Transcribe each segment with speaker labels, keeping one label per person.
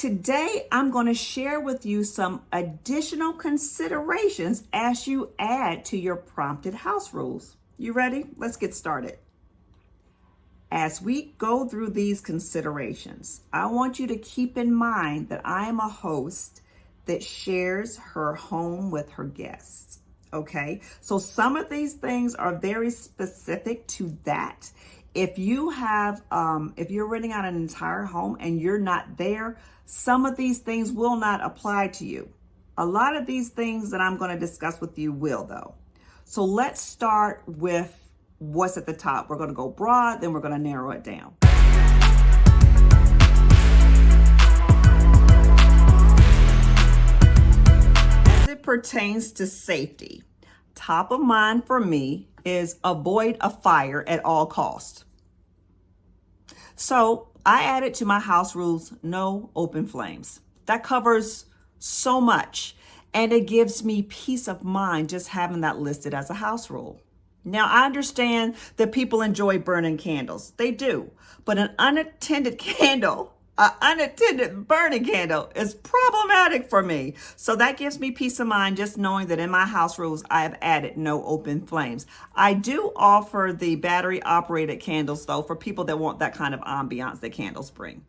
Speaker 1: today I'm going to share with you some additional considerations as you add to your prompted house rules. You ready? Let's get started. As we go through these considerations, I want you to keep in mind that I am a host that shares her home with her guests. Okay, so some of these things are very specific to that. If you have, if you're renting out an entire home and you're not there, some of these things will not apply to you. A lot of these things that I'm going to discuss with you will, though. So let's start with what's at the top. We're going to go broad, then we're going to narrow it down. As it pertains to safety, top of mind for me is avoid a fire at all costs. So I added to my house rules, no open flames. That covers so much, and it gives me peace of mind just having that listed as a house rule. Now, I understand that people enjoy burning candles. They do. But an unattended burning candle is problematic for me. So that gives me peace of mind just knowing that in my house rules, I have added no open flames. I do offer the battery operated candles, though, for people that want that kind of ambiance that candles bring.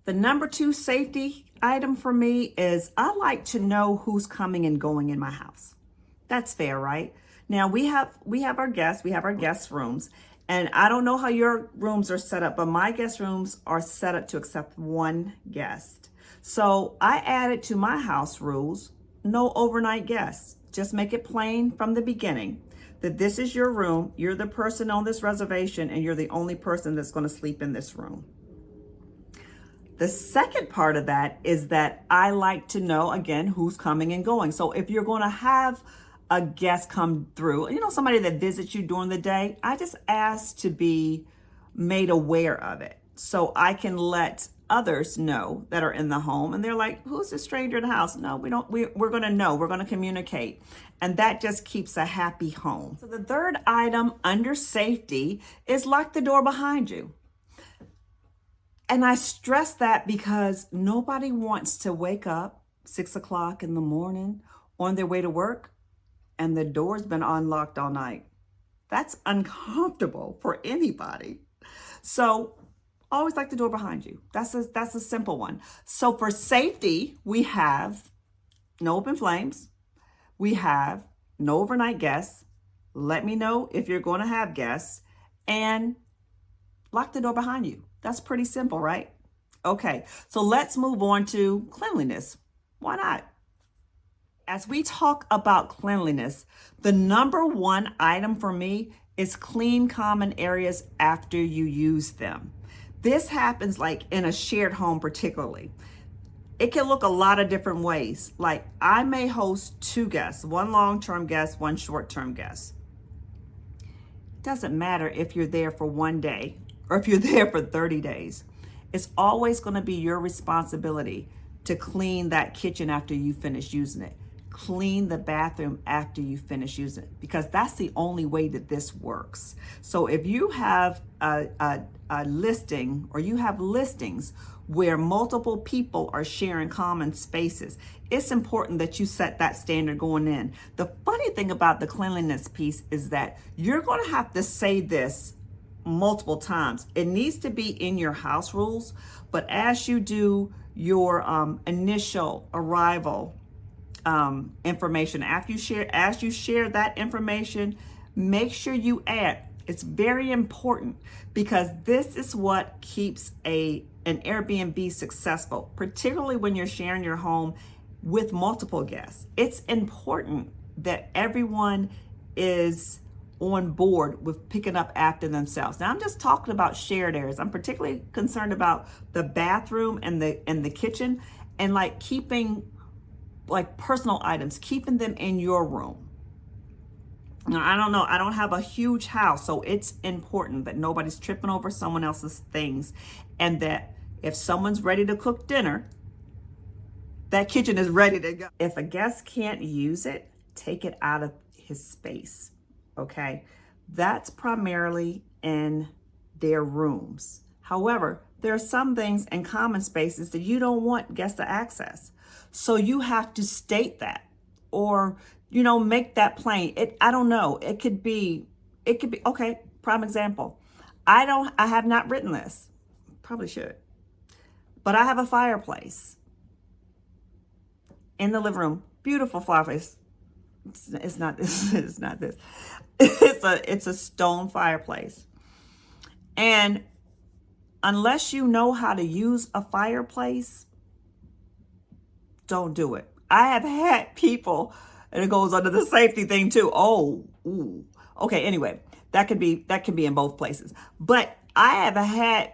Speaker 1: The number 2 safety item for me is I like to know who's coming and going in my house. That's fair, right? Now we have our guest rooms, and I don't know how your rooms are set up, but my guest rooms are set up to accept one guest. So I added to my house rules, no overnight guests. Just make it plain from the beginning that this is your room, you're the person on this reservation, and you're the only person that's going to sleep in this room. The second part of that is that I like to know, again, who's coming and going. So if you're going to have a guest come through, somebody that visits you during the day, I just ask to be made aware of it so I can let others know that are in the home. And they're like, who's this stranger in the house? No, we don't. We're going to know. We're going to communicate. And that just keeps a happy home. So the third item under safety is lock the door behind you. And I stress that because nobody wants to wake up 6 o'clock in the morning on their way to work and the door's been unlocked all night. That's uncomfortable for anybody. So always lock the door behind you. That's a simple one. So for safety, we have no open flames. We have no overnight guests. Let me know if you're going to have guests, and lock the door behind you. That's pretty simple, right? Okay, so let's move on to cleanliness. Why not? As we talk about cleanliness, the number 1 item for me is clean common areas after you use them. This happens like in a shared home particularly. It can look a lot of different ways. Like I may host 2 guests, 1 long-term guest, 1 short-term guest. It doesn't matter if you're there for 1 day or if you're there for 30 days. It's always going to be your responsibility to clean that kitchen after you finish using it. Clean the bathroom after you finish using it, because that's the only way that this works. So if you have a listing, or you have listings where multiple people are sharing common spaces, it's important that you set that standard going in. The funny thing about the cleanliness piece is that you're going to have to say this multiple times. It needs to be in your house rules, but as you do your initial arrival information, as you share that information, make sure you add. It's very important, because this is what keeps an Airbnb successful, particularly when you're sharing your home with multiple guests. It's important that everyone is on board with picking up after themselves. Now, I'm just talking about shared areas. I'm particularly concerned about the bathroom and the kitchen, and like keeping like personal items, keeping them in your room. Now, I don't know. I don't have a huge house, so it's important that nobody's tripping over someone else's things, and that if someone's ready to cook dinner, that kitchen is ready to go. If a guest can't use it, take it out of his space, okay? That's primarily in their rooms. However, there are some things in common spaces that you don't want guests to access. So you have to state that, or, make that plain. I don't know. It could be, okay, prime example. I have not written this. Probably should. But I have a fireplace in the living room. Beautiful fireplace. It's not this. It's not this. It's a stone fireplace. And unless you know how to use a fireplace, don't do it. I have had people, and it goes under the safety thing too. Oh, ooh. Okay, anyway, that could be in both places. But I have had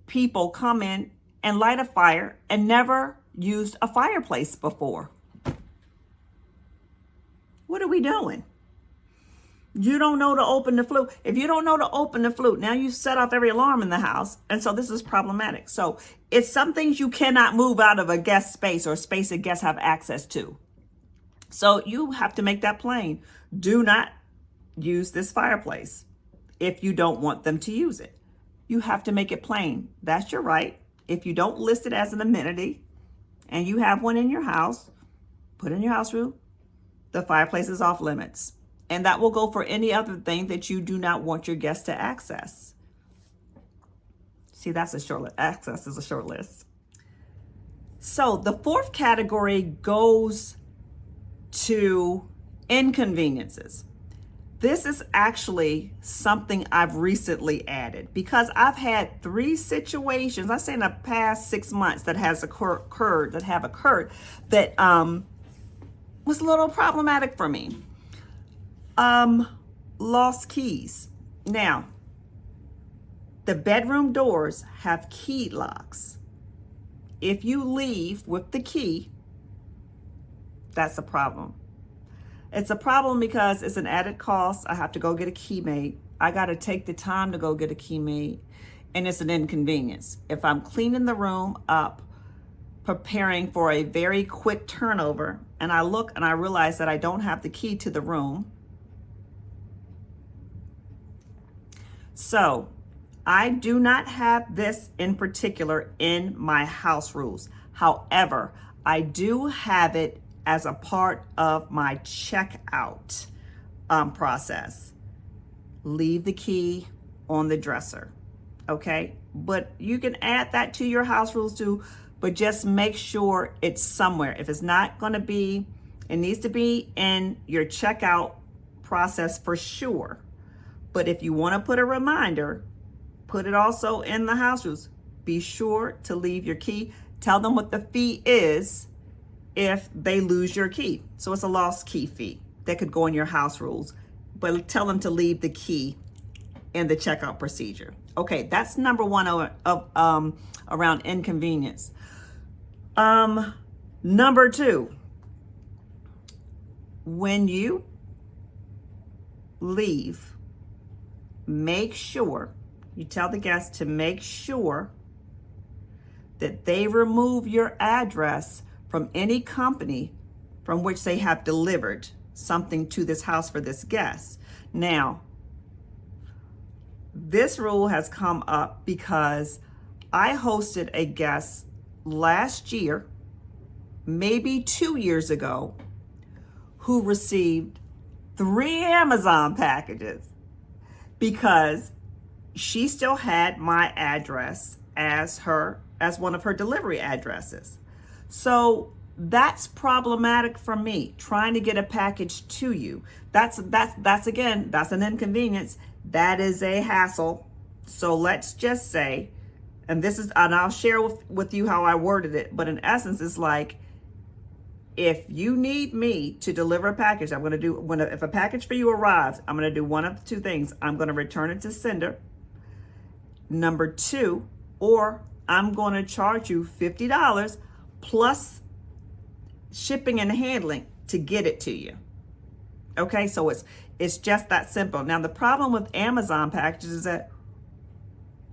Speaker 1: people come in and light a fire and never used a fireplace before. What are we doing? You don't know to open the flue. If you don't know to open the flue, now you set off every alarm in the house. And so this is problematic. So it's some things you cannot move out of a guest space or space that guests have access to. So you have to make that plain. Do not use this fireplace if you don't want them to use it. You have to make it plain. That's your right. If you don't list it as an amenity and you have one in your house, put in your house rule, the fireplace is off limits. And that will go for any other thing that you do not want your guests to access. See, that's a short list. Access is a short list. So the fourth category goes to inconveniences. This is actually something I've recently added because I've had 3 situations, I say in the past 6 months, that have occurred that was a little problematic for me. Lost keys. Now, the bedroom doors have key locks. If you leave with the key, that's a problem. It's a problem because it's an added cost. I have to go get a key made. I got to take the time to go get a key made, and it's an inconvenience. If I'm cleaning the room up, preparing for a very quick turnover, and I look and I realize that I don't have the key to the room. So I do not have this in particular in my house rules. However, I do have it as a part of my checkout process. Leave the key on the dresser, okay? But you can add that to your house rules too, but just make sure it's somewhere. If it's not gonna be, it needs to be in your checkout process for sure. But if you wanna put a reminder, put it also in the house rules. Be sure to leave your key. Tell them what the fee is if they lose your key. So it's a lost key fee that could go in your house rules, but tell them to leave the key in the checkout procedure. Okay, that's number one of around inconvenience. Number 2, when you leave, make sure you tell the guests to make sure that they remove your address from any company from which they have delivered something to this house for this guest. Now, this rule has come up because I hosted a guest last year, maybe 2 years ago, who received 3 Amazon packages because she still had my address as one of her delivery addresses. So that's problematic for me, trying to get a package to you. That's an inconvenience. That is a hassle. So let's just say, and I'll share with you how I worded it, but in essence, it's like, if you need me to deliver a package, if a package for you arrives, I'm gonna do one of 2 things. I'm gonna return it to sender. Number 2, or I'm gonna charge you $50 plus shipping and handling to get it to you. Okay, so it's just that simple. Now the problem with Amazon packages is that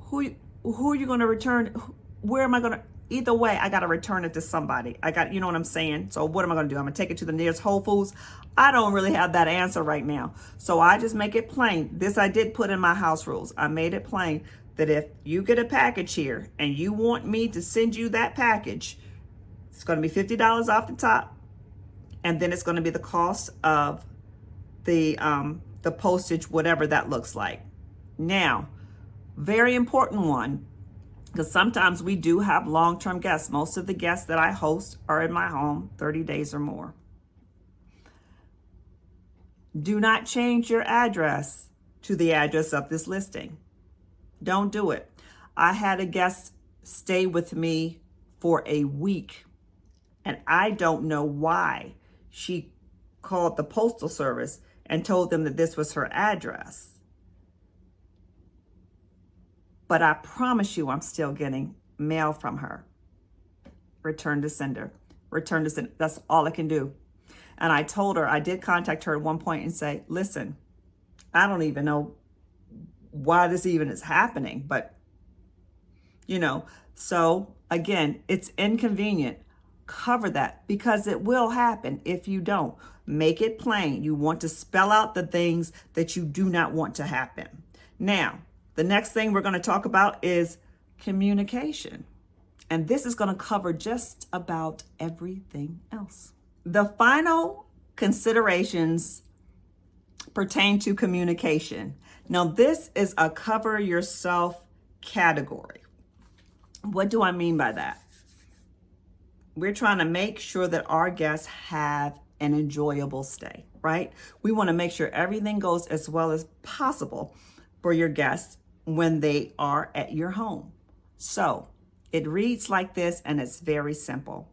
Speaker 1: who are you going to return? Where am I going to? Either way, I got to return it to somebody. You know what I'm saying? So what am I going to do? I'm going to take it to the nearest Whole Foods. I don't really have that answer right now. So I just make it plain. This I did put in my house rules. I made it plain that if you get a package here and you want me to send you that package, it's going to be $50 off the top, and then it's going to be the cost of the postage, whatever that looks like. Now, very important one, because sometimes we do have long-term guests. Most of the guests that I host are in my home 30 days or more. Do not change your address to the address of this listing. Don't do it. I had a guest stay with me for a week, and I don't know why she called the postal service and told them that this was her address. But I promise you, I'm still getting mail from her. Return to sender. Return to sender. That's all I can do. And I told her, I did contact her at one point and say, listen, I don't even know why this even is happening, but so again, it's inconvenient. Cover that, because it will happen if you don't. Make it plain. You want to spell out the things that you do not want to happen. Now, the next thing we're going to talk about is communication. And this is going to cover just about everything else. The final considerations pertain to communication. Now, this is a cover yourself category. What do I mean by that? We're trying to make sure that our guests have an enjoyable stay, right? We want to make sure everything goes as well as possible for your guests when they are at your home. So it reads like this, and it's very simple.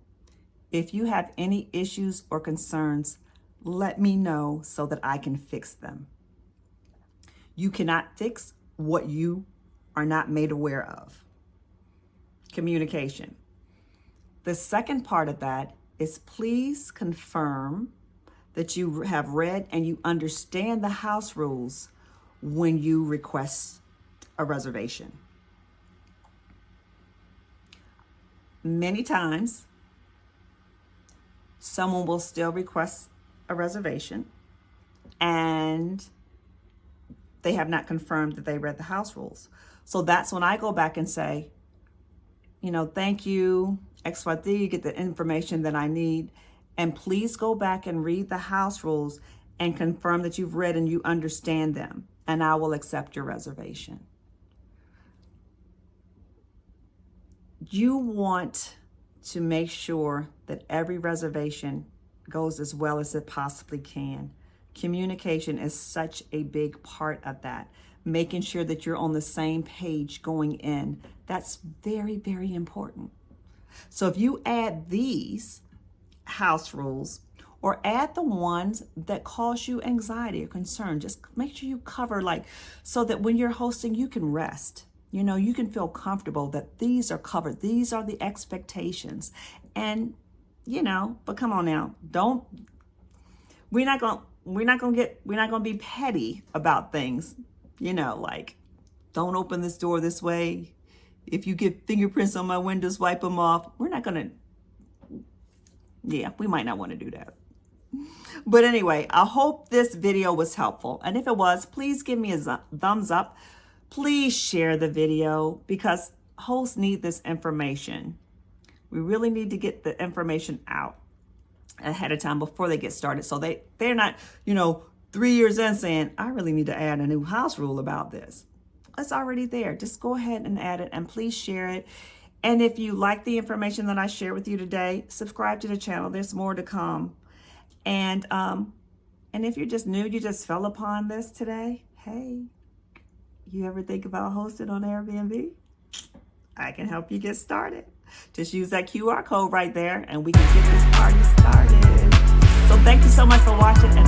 Speaker 1: If you have any issues or concerns, let me know so that I can fix them. You cannot fix what you are not made aware of. Communication. The second part of that is please confirm that you have read and you understand the house rules when you request a reservation. Many times, someone will still request a reservation and they have not confirmed that they read the house rules. So that's when I go back and say, thank you, XYZ, you get the information that I need. And please go back and read the house rules and confirm that you've read and you understand them. And I will accept your reservation. You want to make sure that every reservation goes as well as it possibly can. Communication is such a big part of that. Making sure that you're on the same page going in. That's very, very important. So if you add these house rules or add the ones that cause you anxiety or concern, just make sure you cover so that when you're hosting, you can rest. You can feel comfortable that these are covered. These are the expectations. And, but come on now, we're not going to be petty about things, don't open this door this way. If you get fingerprints on my windows, wipe them off. We're not going to, we might not want to do that. But anyway, I hope this video was helpful. And if it was, please give me a thumbs up. Please share the video because hosts need this information. We really need to get the information out ahead of time before they get started. So they're not, 3 years in saying, I really need to add a new house rule about this. It's already there. Just go ahead and add it and please share it. And if you like the information that I share with you today, subscribe to the channel. There's more to come. And if you're just new, you just fell upon this today, hey, you ever think about hosting on Airbnb? I can help you get started. Just use that QR code right there and we can get this party started. So thank you so much for watching, and